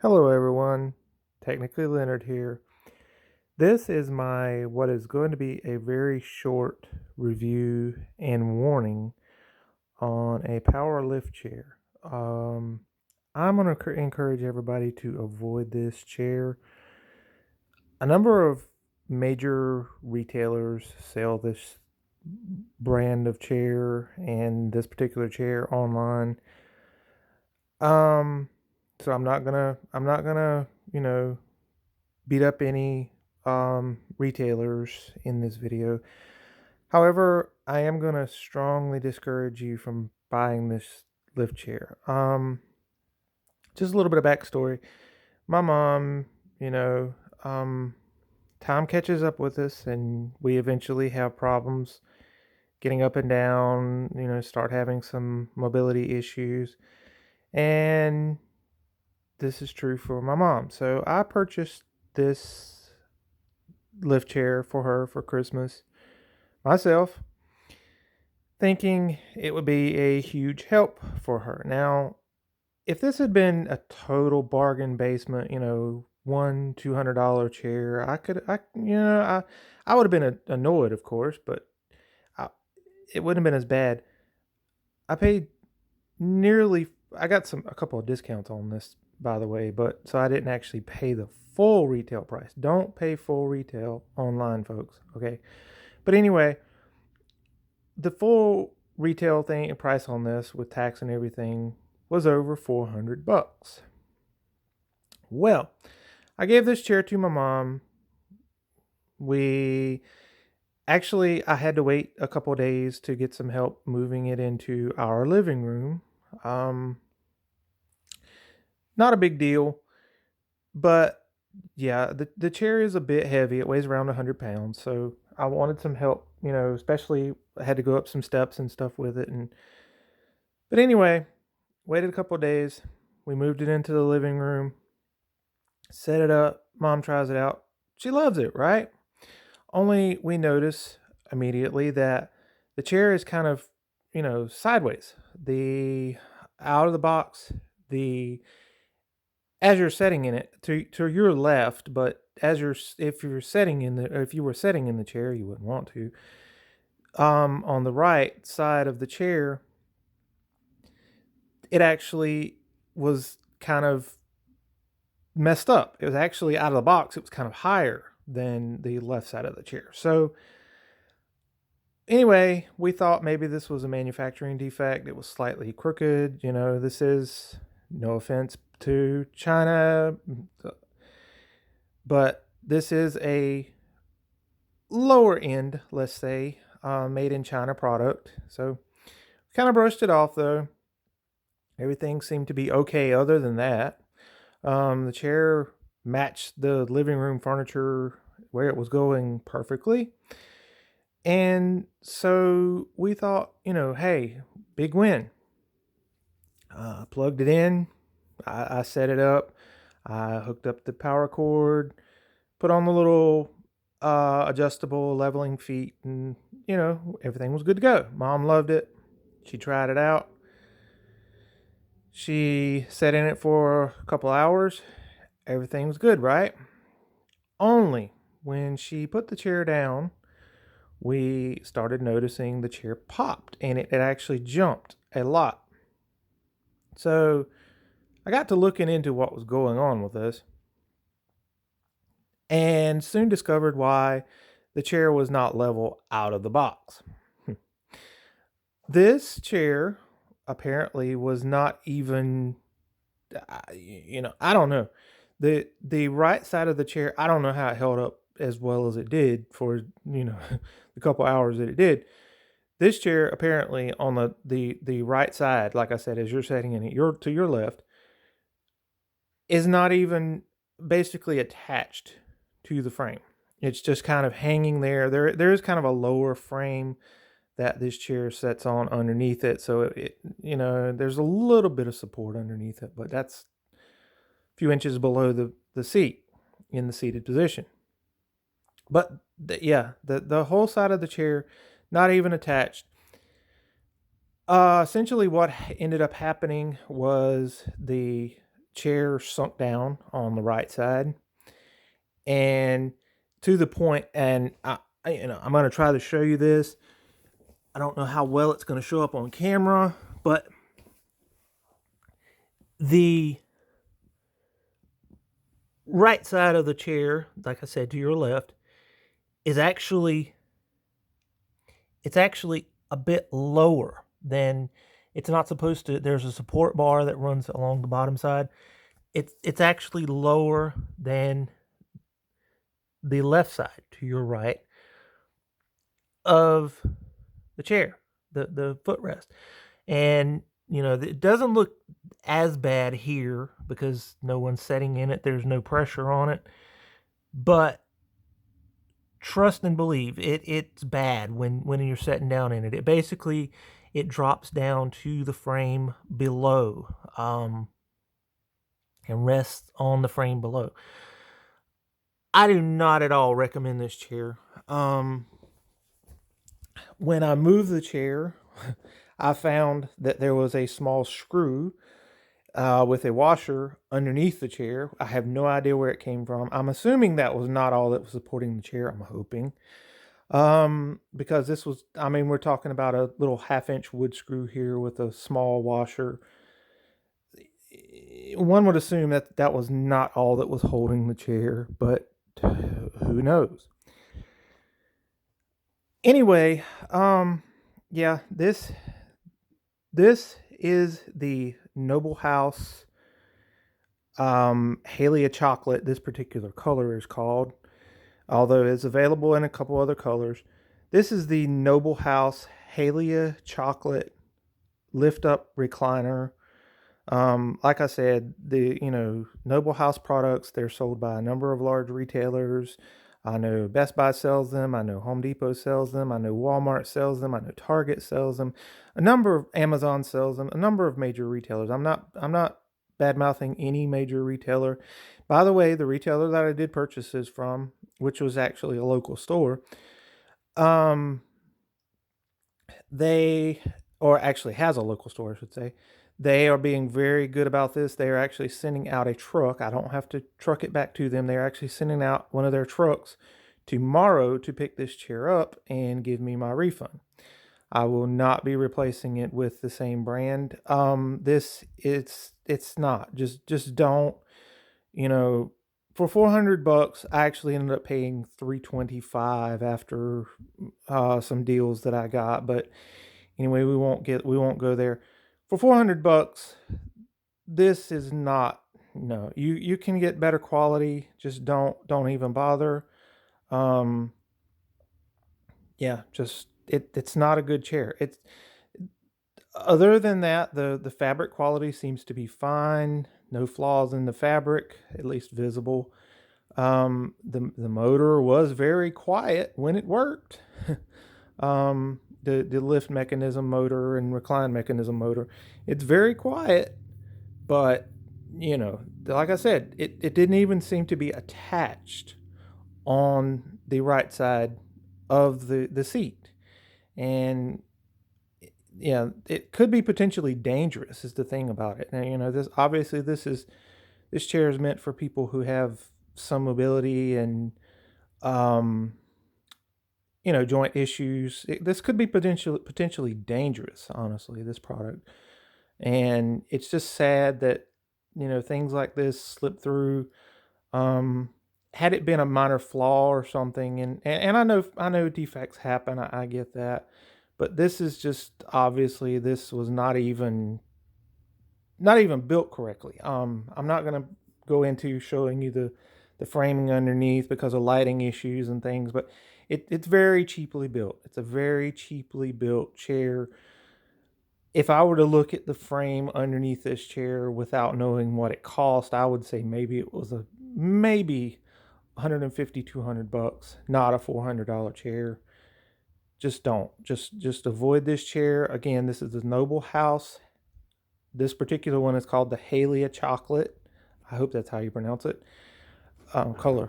Hello, everyone. Technically Leonard here. This is my what is going to be a very short review and warning on a power lift chair. I'm going to encourage everybody to avoid this chair. A number of major retailers sell this brand of chair and this particular chair online. Um, so I'm not gonna beat up any retailers in this video. However, I am going to strongly discourage you from buying this lift chair. Just a little bit of backstory. My mom, you know, um, time catches up with us, and we eventually have problems getting up and down, start having some mobility issues. And this is true for my mom. So I purchased this lift chair for her for Christmas myself, thinking it would be a huge help for her. Now, if this had been a total bargain basement, $100-$200 chair, I would have been annoyed, of course, but I, it wouldn't have been as bad. I paid nearly. I got a couple of discounts on this, by the way, but so I didn't actually pay the full retail price. Don't pay full retail online, folks. Okay, but anyway, the full retail thing price on this with tax and everything was over $400. Well, I gave this chair to my mom. We actually I had to wait a couple days to get some help moving it into our living room. Um Not a big deal, but yeah, the chair is a bit heavy. It weighs around 100 pounds, so I wanted some help, especially I had to go up some steps and stuff with it. But anyway, waited a couple of days. We moved it into the living room, set it up. Mom tries it out. She loves it, right? Only we notice immediately that the chair is kind of, sideways. The out of the box, the as you're setting in it to your left, but if you're setting in the if you were setting in the chair, you wouldn't want to. On the right side of the chair, it actually was kind of messed up. It was actually out of the box. It was kind of higher than the left side of the chair. So anyway, we thought maybe this was a manufacturing defect. It was slightly crooked. This is no offense to China, but this is a lower end, let's say, made in China product. So kind of brushed it off though. Everything seemed to be okay other than that. The chair matched the living room furniture where it was going perfectly. And so we thought, hey, big win. Plugged it in. I set it up. I hooked up the power cord, put on the little adjustable leveling feet, and, everything was good to go. Mom loved it. She tried it out. She sat in it for a couple hours. Everything was good, right? Only when she put the chair down, we started noticing the chair popped and it actually jumped a lot. So I got to looking into what was going on with this and soon discovered why the chair was not level out of the box. This chair apparently was not even, I don't know. The right side of the chair, I don't know how it held up as well as it did for, the couple hours that it did. This chair apparently on the right side, like I said, as you're sitting in it, you're to your left, is not even basically attached to the frame. It's just kind of hanging there. There is kind of a lower frame that this chair sets on underneath it, so there's a little bit of support underneath it, but that's a few inches below the seat in the seated position. But the whole side of the chair not even attached. Essentially, what ended up happening was the chair sunk down on the right side, and to the point, and I'm going to try to show you this. I don't know how well it's going to show up on camera, but the right side of the chair, like I said, to your left, is actually a bit lower than it's not supposed to. There's a support bar that runs along the bottom side. It's actually lower than the left side to your right of the chair, the footrest. And it doesn't look as bad here because no one's sitting in it. There's no pressure on it. But trust and believe, it's bad when you're sitting down in it. It basically, it drops down to the frame below, and rests on the frame below. I do not at all recommend this chair. When I moved the chair, I found that there was a small screw with a washer underneath the chair. I have no idea where it came from. I'm assuming that was not all that was supporting the chair. I'm hoping. Because this was, we're talking about a little 1/2-inch wood screw here with a small washer. One would assume that that was not all that was holding the chair, but who knows? Anyway, yeah, this is the Noble House Halea Chocolate. This particular color is called, although it's available in a couple other colors. This is the Noble House Halea Chocolate lift up recliner. Like I said, the Noble House products, they're sold by a number of large retailers. I know Best Buy sells them. I know Home Depot sells them. I know Walmart sells them. I know Target sells them. A number of Amazon sells them. A number of major retailers. I'm not bad mouthing any major retailer. By the way, the retailer that I did purchase this from, which was actually a local store, they, or actually has a local store, I should say. They are being very good about this. They are actually sending out a truck. I don't have to truck it back to them. They're actually sending out one of their trucks tomorrow to pick this chair up and give me my refund. I will not be replacing it with the same brand. It's not. Just don't, for $400, I actually ended up paying $325 after some deals that I got, but anyway, we won't go there. For $400, this is not. No, you can get better quality. Just don't even bother. Yeah, just it's not a good chair. It's other than that, the fabric quality seems to be fine. No flaws in the fabric, at least visible. The motor was very quiet when it worked. The lift mechanism motor and recline mechanism motor, it's very quiet, but like I said, it didn't even seem to be attached on the right side of the seat. And yeah, it could be potentially dangerous is the thing about it. Now, this chair is meant for people who have some mobility and joint issues. This could be potentially dangerous, honestly, this product. And it's just sad that, things like this slip through. Had it been a minor flaw or something, and I know defects happen, I get that. But this is just, obviously, this was not even built correctly. I'm not going to go into showing you the framing underneath because of lighting issues and things, but it's very cheaply built. It's a very cheaply built chair. If I were to look at the frame underneath this chair without knowing what it cost, I would say maybe it was maybe $150, $200, not a $400 chair. Just don't. Just avoid this chair. Again, this is the Noble House. This particular one is called the Halea Chocolate. I hope that's how you pronounce it. Color.